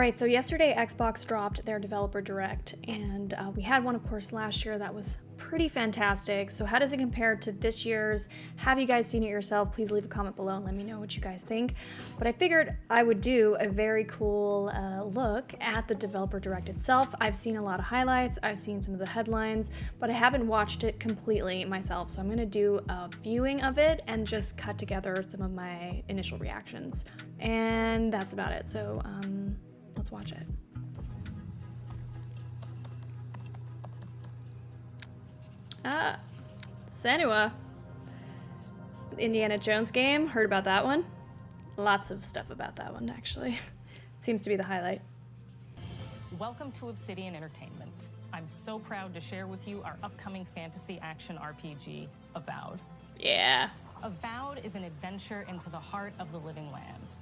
Alright, so yesterday Xbox dropped their developer direct, and we had one, of course, last year that was pretty fantastic. So how does it compare to this year's? Have you guys seen it yourself? Please leave a comment below and let me know what you guys think. But I figured I would do a very cool look at the developer direct itself. I've seen a lot of highlights, I've seen some of the headlines, but I haven't watched it completely myself. So I'm gonna do a viewing of it and just cut together some of my initial reactions. And that's about it. So let's watch it. Senua. Indiana Jones game. Heard about that one? Lots of stuff about that one, actually. It seems to be the highlight. Welcome to Obsidian Entertainment. I'm so proud to share with you our upcoming fantasy action RPG, Avowed. Yeah. Avowed is an adventure into the heart of the Living Lands,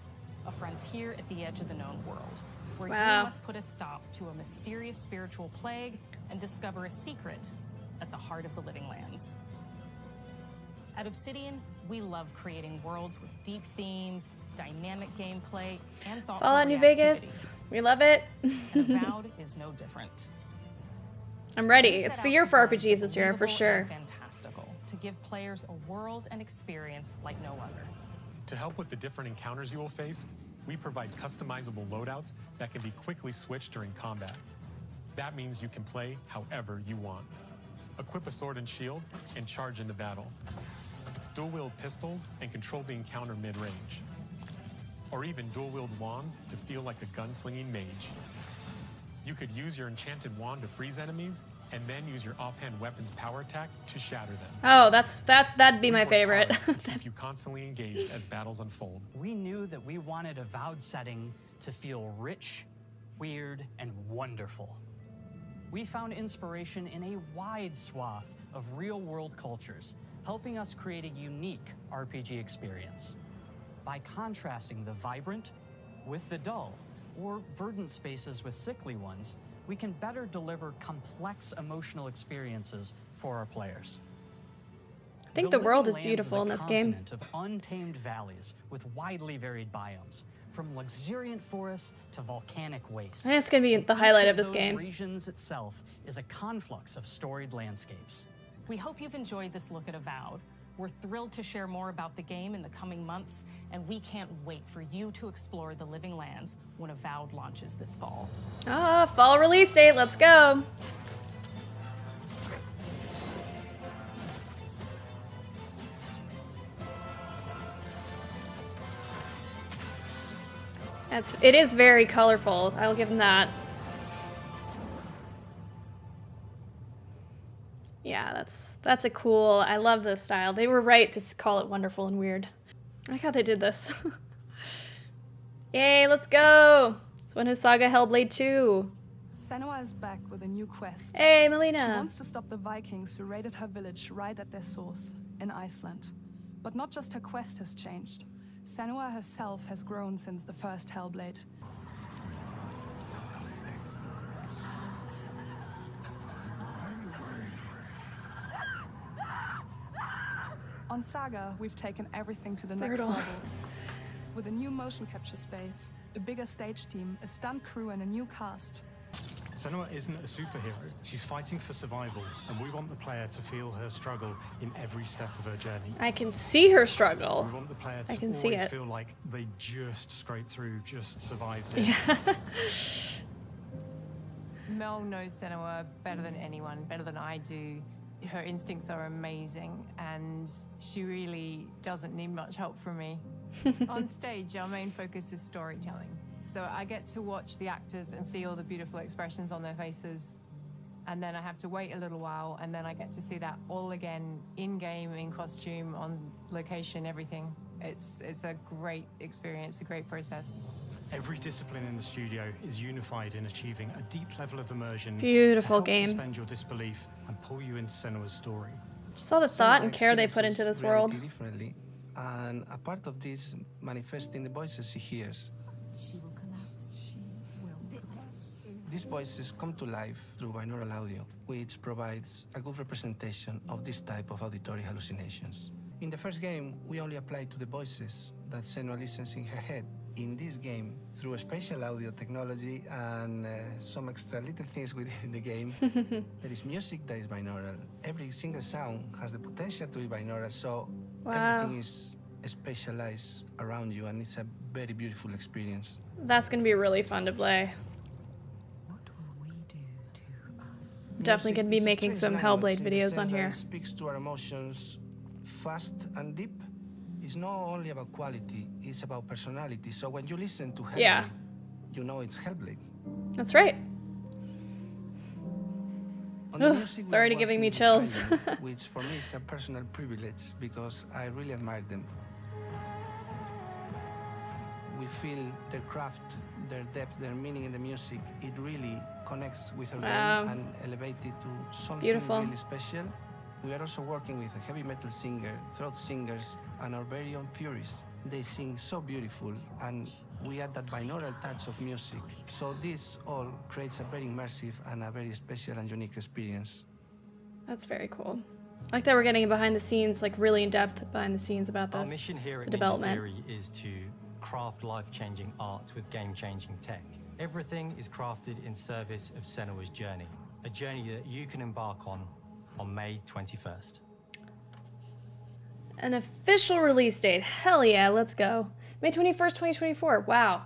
a frontier at the edge of the known world, where you must put a stop to a mysterious spiritual plague and discover a secret at the heart of the Living Lands. At Obsidian, we love creating worlds with deep themes, dynamic gameplay, and thoughtful Fallout New Vegas. We love it. And Avowed is no different. I'm ready. It's the year for RPGs this year, for sure. Fantastical, to give players a world and experience like no other. To help with the different encounters you will face, we provide customizable loadouts that can be quickly switched during combat. That means you can play however you want. Equip a sword and shield and charge into battle. Dual-wield pistols and control the encounter mid-range. Or even dual-wield wands to feel like a gunslinging mage. You could use your enchanted wand to freeze enemies and then use your offhand weapon's power attack to shatter them. Oh, that'd be my favorite. To keep you constantly engaged as battles unfold. We knew that we wanted a Avowed setting to feel rich, weird, and wonderful. We found inspiration in a wide swath of real-world cultures, helping us create a unique RPG experience. By contrasting the vibrant with the dull, or verdant spaces with sickly ones, we can better deliver complex emotional experiences for our players. I think the world is beautiful in this game. Of untamed valleys with widely varied biomes, from luxuriant forests to volcanic wastes. I think it's gonna be the highlight of this game. Each of those regions itself is a conflux of storied landscapes. We hope you've enjoyed this look at Avowed. We're thrilled to share more about the game in the coming months, and we can't wait for you to explore the Living Lands when Avowed launches this fall. Fall release date, let's go. It is very colorful, I'll give them that. Yeah, that's a cool, I love this style. They were right to call it wonderful and weird. I like how they did this. Yay, let's go! It's One Who Saga Hellblade 2. Senua is back with a new quest. Hey, Melina. She wants to stop the Vikings who raided her village right at their source, in Iceland. But not just her quest has changed. Senua herself has grown since the first Hellblade. On Saga, we've taken everything to the next level. With a new motion capture space, a bigger stage team, a stunt crew, and a new cast. Senua isn't a superhero. She's fighting for survival, and we want the player to feel her struggle in every step of her journey. I can see her struggle. We want the player to always feel like they just scraped through, just survived it. Yeah. Mel knows Senua better than anyone, better than I do. Her instincts are amazing, and she really doesn't need much help from me. On stage, our main focus is storytelling. So I get to watch the actors and see all the beautiful expressions on their faces, and then I have to wait a little while, and then I get to see that all again, in-game, in costume, on location, everything. It's a great experience, a great process. Every discipline in the studio is unified in achieving a deep level of immersion. Beautiful to game. Suspend your disbelief and pull you into Senua's story. Just all the thought and care they put into this world. Differently, and a part of this manifests in the voices she hears. These voices come to life through binaural audio, which provides a good representation of this type of auditory hallucinations. In the first game, we only applied to the voices that Senua listens in her head, in this game, through spatial audio technology and some extra little things within the game, there is music that is binaural. Every single sound has the potential to be binaural, so everything is spatialized around you, and it's a very beautiful experience. That's going to be really fun to play. What will we do to us? Definitely going to be making some Hellblade videos on here. It speaks to our emotions fast and deep. It's not only about quality, it's about personality. So when you listen to Hellblade, you know it's Hellblade. That's right. Ugh, it's already giving me chills. Which for me is a personal privilege because I really admire them. We feel their craft, their depth, their meaning in the music. It really connects with our game and elevates it to something really special. We are also working with a heavy metal singer, throat singers, and our very own Furies. They sing so beautiful, and we add that binaural touch of music. So this all creates a very immersive and a very special and unique experience. That's very cool. I like that we're getting behind the scenes, like really in depth behind the scenes about this. Our mission here at development. Ninja Theory is to craft life-changing art with game-changing tech. Everything is crafted in service of Senua's journey, a journey that you can embark on May 21st. An official release date. Hell yeah, let's go. May 21st, 2024. Wow.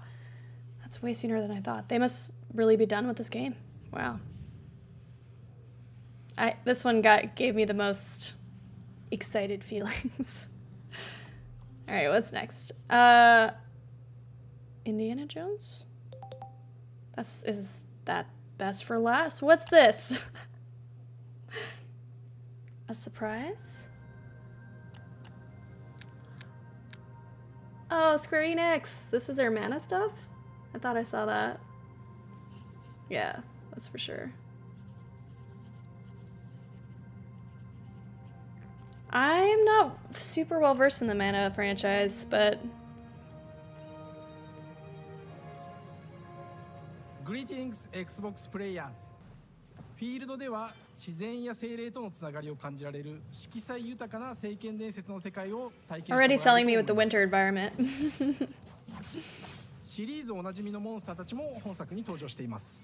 That's way sooner than I thought. They must really be done with this game. Wow. This one gave me the most excited feelings. All right, what's next? Indiana Jones? Is that best for last? What's this? A surprise? Oh, Square Enix. This is their mana stuff? I thought I saw that. Yeah, that's for sure. I'm not super well versed in the mana franchise, but... Greetings, Xbox players. フィールドでは自然や精霊とのつながりを感じられる色彩豊かな聖剣伝説の世界を体験してもらえ Already ると思 selling い me ま with the す。 winter environment. シリーズおなじみのモンスターたちも本作に登場しています。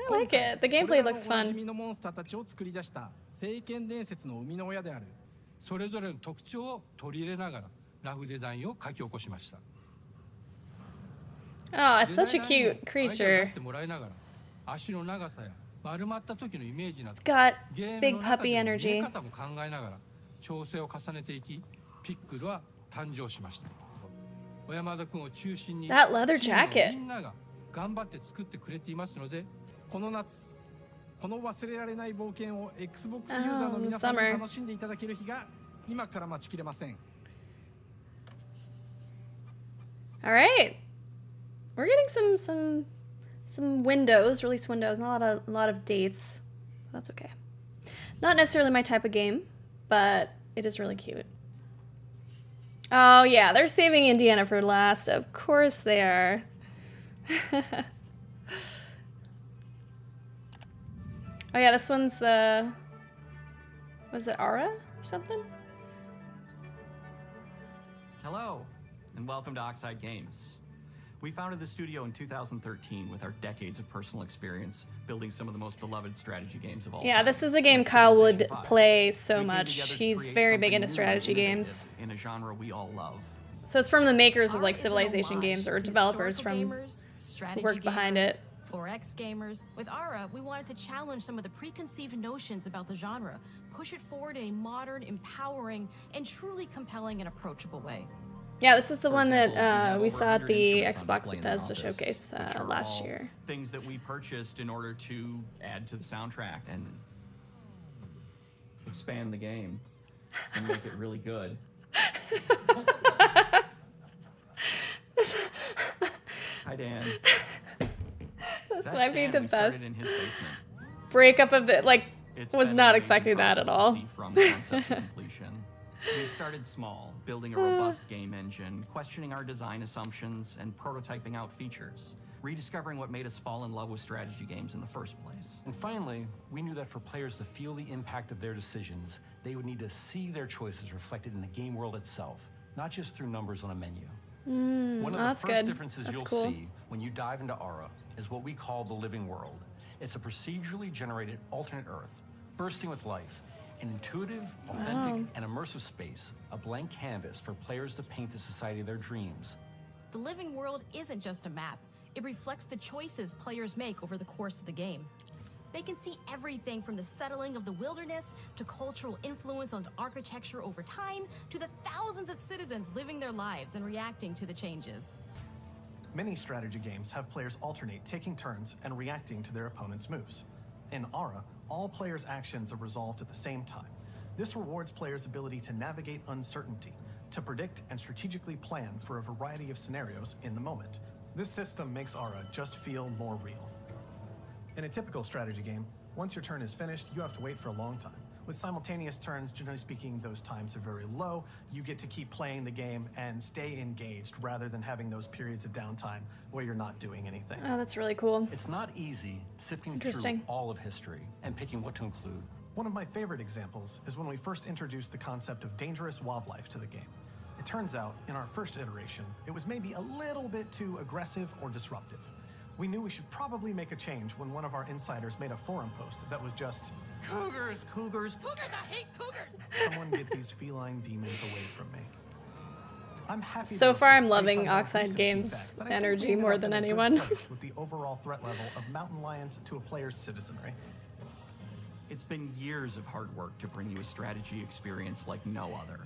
I like it. The gameplay looks これらのおなじ fun. みのモンスターたちを作り出した聖剣伝説の生みの親である。それぞれの特徴を取り入れながらラフデザインを書き起こしました。 Oh, it's such a cute アイデアを出 creature. してもらいながら足の長さや丸まった時のイメージなど It's got ゲーム big の中 puppy での見え energy. 方も考えながら調整を重ねていきピックルは誕生しました。小山田君を中心に That leather チーム jacket. のみんなが頑張って作ってくれていますので、この夏、この忘れられない冒険を Xbox ユーザーの皆さんに summer. 楽しんでいただける日が今から待ちきれません。 All right. We're getting some windows, release windows, not a lot of dates. That's okay. Not necessarily my type of game, but it is really cute. Oh yeah, they're saving Indiana for last. Of course they are. Oh yeah, this one's the... Was it Ara or something? Hello, and welcome to Oxide Games. We founded the studio in 2013 with our decades of personal experience building some of the most beloved strategy games of all Yeah, time. this is a game like Kyle would Civilization V. play so We came much. together to He's create very big something into new and strategy innovative games. in a genre we all love. So it's from the makers of Ara like is an Civilization homage games or to developers historical from gamers, strategy who worked behind gamers, it. 4X gamers. With Ara, we wanted to challenge some of the preconceived notions about the genre, push it forward in a modern, empowering, and truly compelling and approachable way. Yeah, this is the For one example, that have we over saw at 100 the instruments on Xbox display in the Bethesda office, showcase which are last all year. Things that we purchased in order to add to the soundtrack and expand the game and make it really good. Hi, Dan. This That's might be Dan. the We best started in his basement. breakup of the, like, It's was been not an amazing expecting that at process to all. see from concept to completion. We started small, building a robust game engine, questioning our design assumptions, and prototyping out features, rediscovering what made us fall in love with strategy games in the first place. And finally, we knew that for players to feel the impact of their decisions, they would need to see their choices reflected in the game world itself. not just through numbers on a menu. One of the that's first good. differences That's you'll cool. see when you dive into Ara is what we call the living world. It's a procedurally generated alternate Earth, bursting with life, an intuitive, authentic, and immersive space, a blank canvas for players to paint the society of their dreams. The living world isn't just a map. It reflects the choices players make over the course of the game. They can see everything from the settling of the wilderness to cultural influence on architecture over time to the thousands of citizens living their lives and reacting to the changes. Many strategy games have players alternate taking turns and reacting to their opponent's moves. In Ara, all players' actions are resolved at the same time. This rewards players' ability to navigate uncertainty, to predict and strategically plan for a variety of scenarios in the moment. This system makes Ara just feel more real. In a typical strategy game, once your turn is finished, you have to wait for a long time. With simultaneous turns, generally speaking, those times are very low. You get to keep playing the game and stay engaged rather than having those periods of downtime where you're not doing anything. Oh, that's really cool. It's not easy sifting through interesting. all of history and picking what to include. One of my favorite examples is when we first introduced the concept of dangerous wildlife to the game. It turns out, in our first iteration, it was maybe a little bit too aggressive or disruptive. We knew we should probably make a change when one of our insiders made a forum post that was just, Cougars, cougars, Cougars, I hate cougars! someone get these feline demons away from me. I'm happy So to far, I'm report, based loving on more Oxide recent Games' feedback, that I think we energy ended more up than in a good anyone. place with the overall threat level of mountain lions to a player's citizenry. It's been years of hard work to bring you a strategy experience like no other.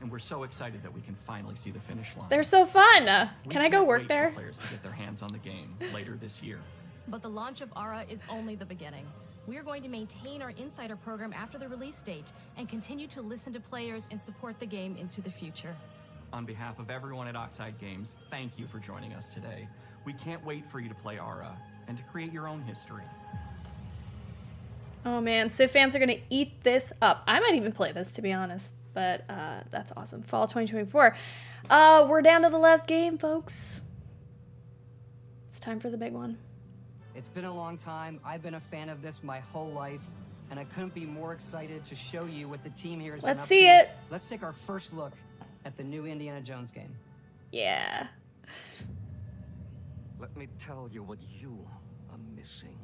And we're so excited that we can finally see the finish line. They're so fun. We Can I go can't work wait there? for players to get their hands on the game later this year. But the launch of Ara is only the beginning. We are going to maintain our insider program after the release date and continue to listen to players and support the game into the future. On behalf of everyone at Oxide Games, thank you for joining us today. We can't wait for you to play Ara and to create your own history. Oh man, Civ fans are gonna eat this up. I might even play this, to be honest. But that's awesome. Fall 2024. We're down to the last game, folks. It's time for the big one. It's been a long time. I've been a fan of this my whole life, and I couldn't be more excited to show you what the team here has been Let's up see to. it. Let's take our first look at the new Indiana Jones game. Yeah. Let me tell you what you are missing,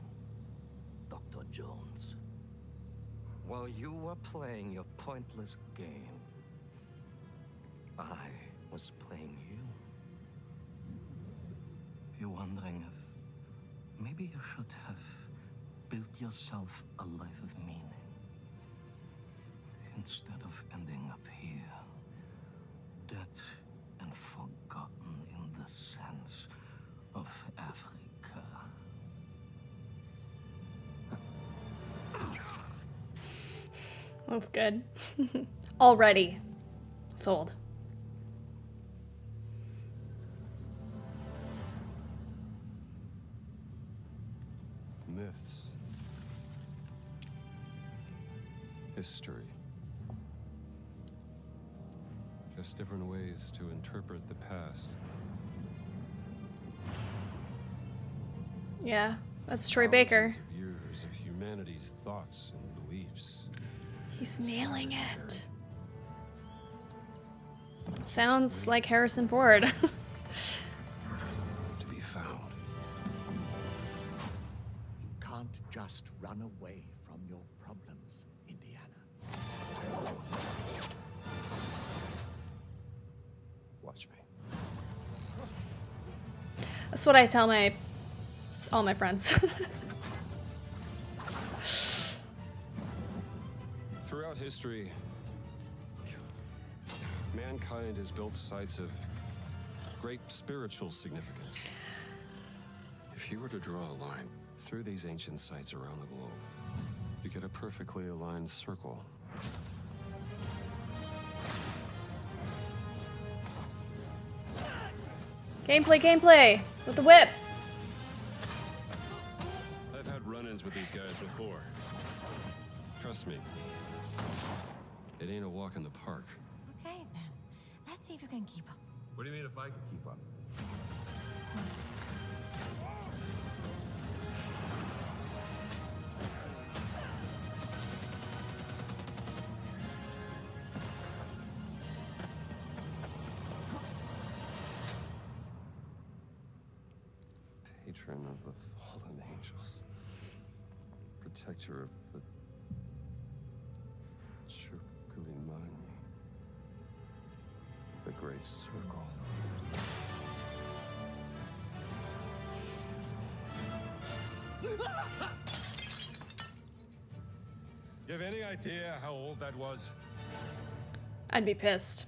Dr. Jones. While you were playing your pointless game, I was playing you. You're wondering if maybe you should have built yourself a life of meaning instead of ending up here, dead and forgotten in the sands of Africa. That's good. Already sold. Myths. History. Just different ways to interpret the past. Yeah, that's Troy Baker. Thousands of years of humanity's thoughts and beliefs. He's nailing it. Sounds like Harrison Ford. To be found. You can't just run away from your problems, Indiana. Watch me. That's what I tell all my friends. Throughout history, mankind has built sites of great spiritual significance. If you were to draw a line through these ancient sites around the globe, you get a perfectly aligned circle. Gameplay with the whip. I've had run-ins with these guys before. Trust me, it ain't a walk in the park. Okay, then. Let's see if you can keep up. What do you mean if I can keep up? patron of the fallen angels, protector of the Chukulimani, the Great Circle. You have any idea how old that was? I'd be pissed.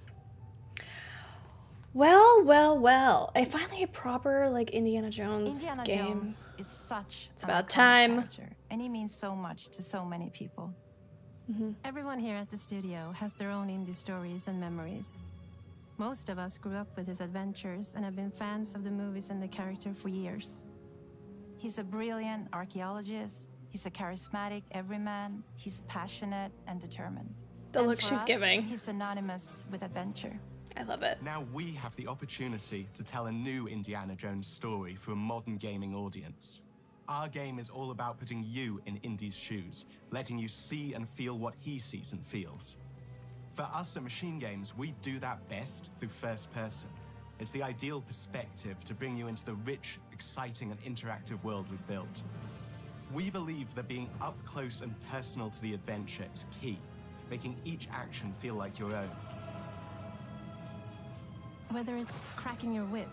Well. I finally a proper like Indiana Jones Indiana game. Jones is such It's an about iconic time. character, and he means so much to so many people. Everyone here at the studio has their own indie stories and memories. Most of us grew up with his adventures and have been fans of the movies and the character for years. He's a brilliant archaeologist, he's a charismatic everyman, he's passionate and determined. The And look for she's us, giving. He's synonymous with adventure. I love it. Now we have the opportunity to tell a new Indiana Jones story for a modern gaming audience. Our game is all about putting you in Indy's shoes, letting you see and feel what he sees and feels. For us at Machine Games, we do that best through first person. It's the ideal perspective to bring you into the rich, exciting, and interactive world we've built. We believe that being up close and personal to the adventure is key, making each action feel like your own. Whether it's cracking your whip,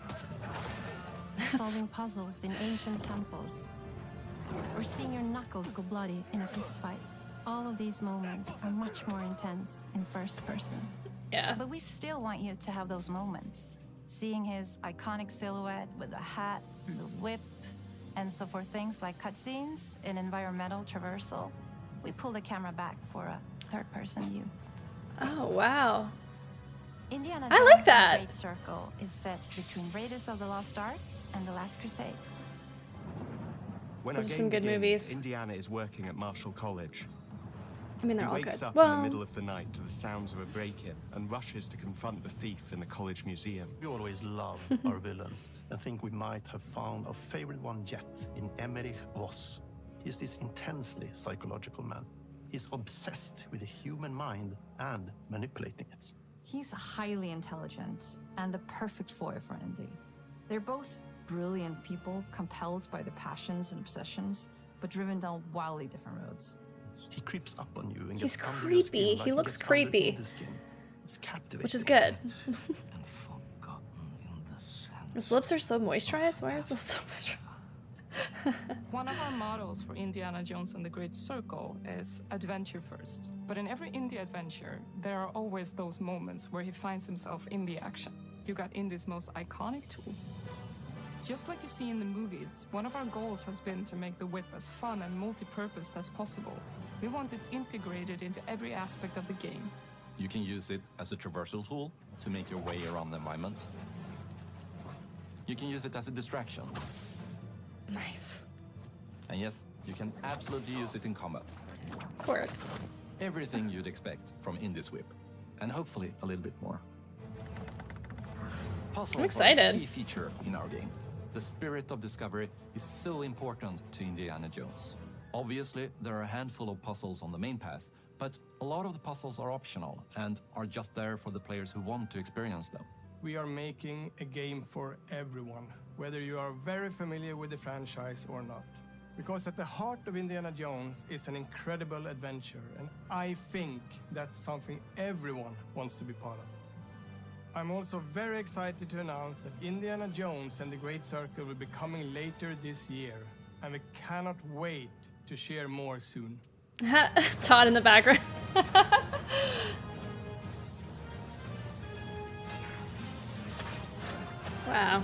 solving puzzles in ancient temples, or seeing your knuckles go bloody in a fist fight, all of these moments are much more intense in first person. Yeah. But we still want you to have those moments. Seeing his iconic silhouette with the hat, the whip, and so for things like cutscenes and environmental traversal, we pull the camera back for a third-person view. Oh, wow. Indiana I Jones like and the that. Great Circle is set between Raiders of the Lost Ark and The Last Crusade. When Those our are game some good begins, movies. Indiana is working at Marshall College. I mean, they're He all wakes good. up Well, in the middle of the night to the sounds of a break-in and rushes to confront the thief in the college museum. We always love our villains and think we might have found our favorite one yet in Emmerich Voss. He's this intensely psychological man. He's obsessed with the human mind and manipulating it. He's highly intelligent and the perfect foil for Indy. They're both brilliant people, compelled by their passions and obsessions, but driven down wildly different roads. He creeps up on you and He's gets under your skin creepy. like He looks gets under creepy. the skin. It's captivating. which is good. His lips are so moisturized. Why are his lips so moisturized? One of our mottos for Indiana Jones and the Great Circle is adventure first. But in every Indy adventure, there are always those moments where he finds himself in the action. You got Indy's most iconic tool. Just like you see in the movies, one of our goals has been to make the whip as fun and multi-purposed as possible. We want it integrated into every aspect of the game. You can use it as a traversal tool to make your way around the environment. You can use it as a distraction. Nice. And yes, you can absolutely use it in combat. Of course. Everything you'd expect from Indy's whip. And hopefully a little bit more. Puzzles I'm excited. are a key feature in our game. The spirit of discovery is so important to Indiana Jones. Obviously, there are a handful of puzzles on the main path, but a lot of the puzzles are optional and are just there for the players who want to experience them. We are making a game for everyone, whether you are very familiar with the franchise or not. Because at the heart of Indiana Jones is an incredible adventure, and I think that's something everyone wants to be part of. I'm also very excited to announce that Indiana Jones and the Great Circle will be coming later this year, and we cannot wait to share more soon. Todd in the background. Wow.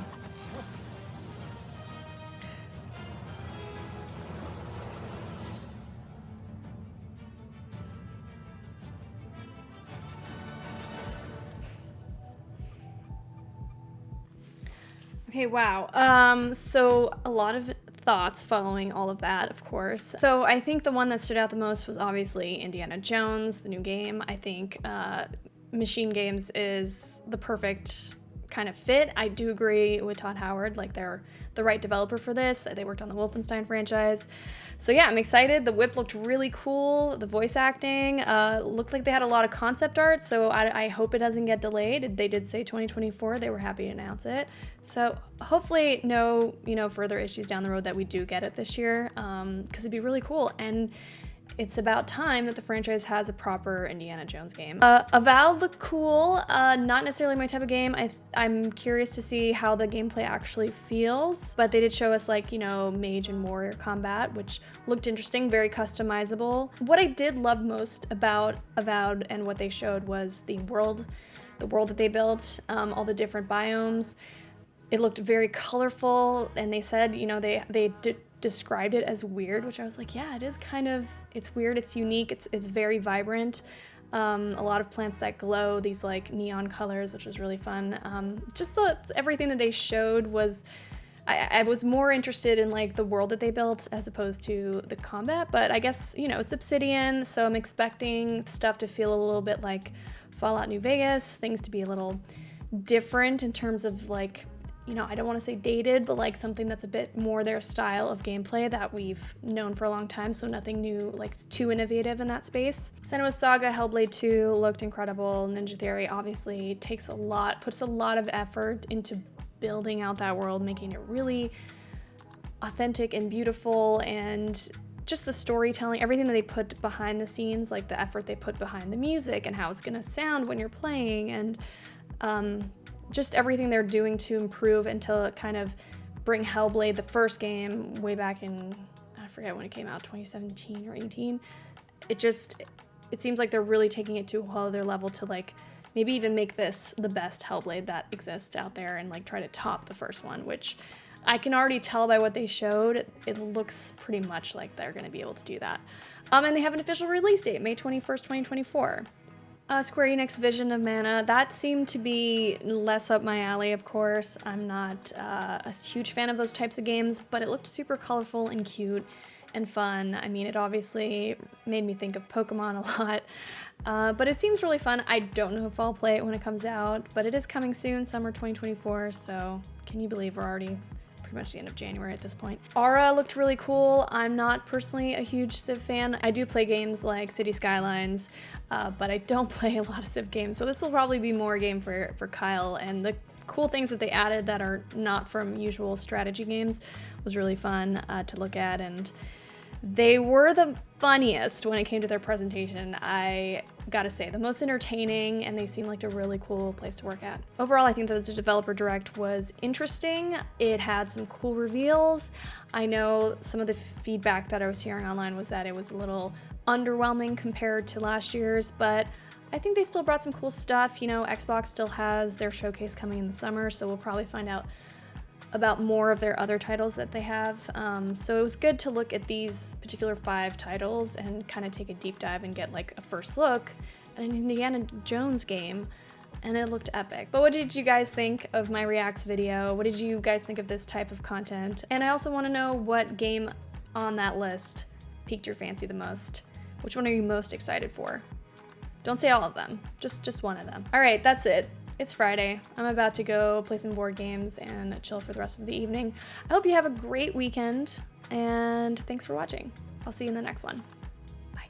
Okay, wow. So a lot of thoughts following all of that, of course. So I think the one that stood out the most was obviously Indiana Jones, the new game. I think Machine Games is the perfect kind of fit. I do agree with Todd Howard, like they're the right developer for this. They worked on the Wolfenstein franchise. So yeah, I'm excited. The whip looked really cool. The voice acting looked like they had a lot of concept art, so I hope it doesn't get delayed. They did say 2024. They were happy to announce it. So hopefully no, further issues down the road that we do get it this year, because it'd be really cool. And it's about time that the franchise has a proper Indiana Jones game. Avowed looked cool, not necessarily my type of game. I'm curious to see how the gameplay actually feels, but they did show us like, mage and warrior combat, which looked interesting, very customizable. What I did love most about Avowed and what they showed was the world that they built, all the different biomes. It looked very colorful, and they said, they described it as weird, which I was like, yeah, it is it's weird, it's unique, it's very vibrant. A lot of plants that glow, these like neon colors, which was really fun. Just everything that they showed was, I was more interested in like the world that they built as opposed to the combat, but I guess, it's Obsidian, so I'm expecting stuff to feel a little bit like Fallout New Vegas, things to be a little different in terms of like, I don't want to say dated, but like something that's a bit more their style of gameplay that we've known for a long time, so nothing new, like too innovative in that space. Senua's Saga Hellblade 2 looked incredible. Ninja Theory obviously puts a lot of effort into building out that world, making it really authentic and beautiful, and just the storytelling, everything that they put behind the scenes, like the effort they put behind the music and how it's gonna sound when you're playing, and just everything they're doing to improve and to kind of bring Hellblade, the first game, way back in, I forget when it came out, 2017 or 18. It seems like they're really taking it to a whole other level to like maybe even make this the best Hellblade that exists out there and like try to top the first one, which I can already tell by what they showed. It looks pretty much like they're going to be able to do that. And they have an official release date, May 21st, 2024. Square Enix Vision of Mana, that seemed to be less up my alley, of course. I'm not a huge fan of those types of games, but it looked super colorful and cute and fun. I mean, it obviously made me think of Pokemon a lot, but it seems really fun. I don't know if I'll play it when it comes out, but it is coming soon, summer 2024, so can you believe we're already pretty much the end of January at this point. Aura looked really cool. I'm not personally a huge Civ fan. I do play games like City Skylines, but I don't play a lot of Civ games, so this will probably be more a game for Kyle, and the cool things that they added that are not from usual strategy games was really fun to look at, and they were the funniest when it came to their presentation. I gotta say, the most entertaining, and they seem like a really cool place to work at. Overall, I think that the developer direct was interesting. It had some cool reveals. I know some of the feedback that I was hearing online was that it was a little underwhelming compared to last year's, but I think they still brought some cool stuff. Xbox still has their showcase coming in the summer, so we'll probably find out about more of their other titles that they have. So it was good to look at these particular 5 titles and kind of take a deep dive and get like a first look at an Indiana Jones game, and it looked epic. But what did you guys think of my reacts video? What did you guys think of this type of content? And I also want to know what game on that list piqued your fancy the most. Which one are you most excited for? Don't say all of them, just one of them. All right, that's it. It's Friday. I'm about to go play some board games and chill for the rest of the evening. I hope you have a great weekend, and thanks for watching. I'll see you in the next one. Bye.